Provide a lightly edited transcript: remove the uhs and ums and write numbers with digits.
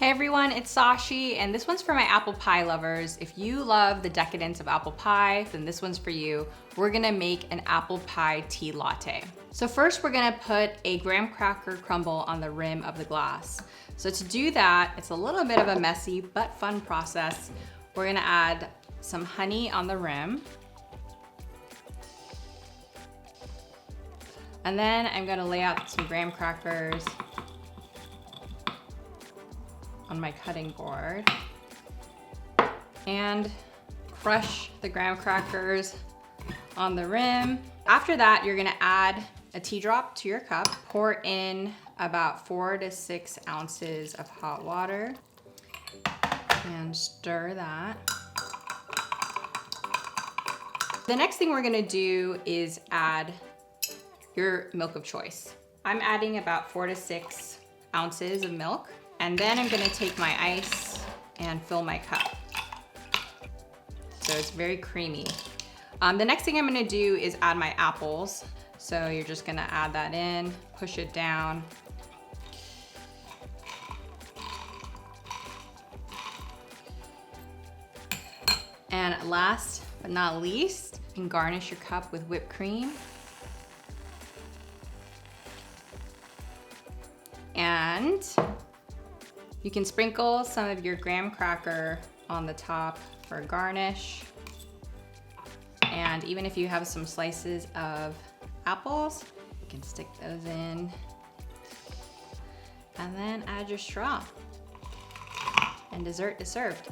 Hey everyone, it's Sashee, and this one's for my apple pie lovers. If you love the decadence of apple pie, then this one's for you. We're gonna make an apple pie tea latte. So first we're gonna put a graham cracker crumble on the rim of the glass. So to do that, it's a little bit of a messy but fun process. We're gonna add some honey on the rim. And then I'm gonna lay out some graham crackers on my cutting board and crush the graham crackers on the rim. After that, you're gonna add a tea drop to your cup, pour in about 4 to 6 ounces of hot water and stir that. The next thing we're gonna do is add your milk of choice. I'm adding about 4 to 6 ounces of milk. And then I'm gonna take my ice and fill my cup. So it's very creamy. The next thing I'm gonna do is add my apples. So you're just gonna add that in, push it down. And last but not least, you can garnish your cup with whipped cream. And you can sprinkle some of your graham cracker on the top for a garnish. And even if you have some slices of apples, you can stick those in. And then add your straw. And dessert is served.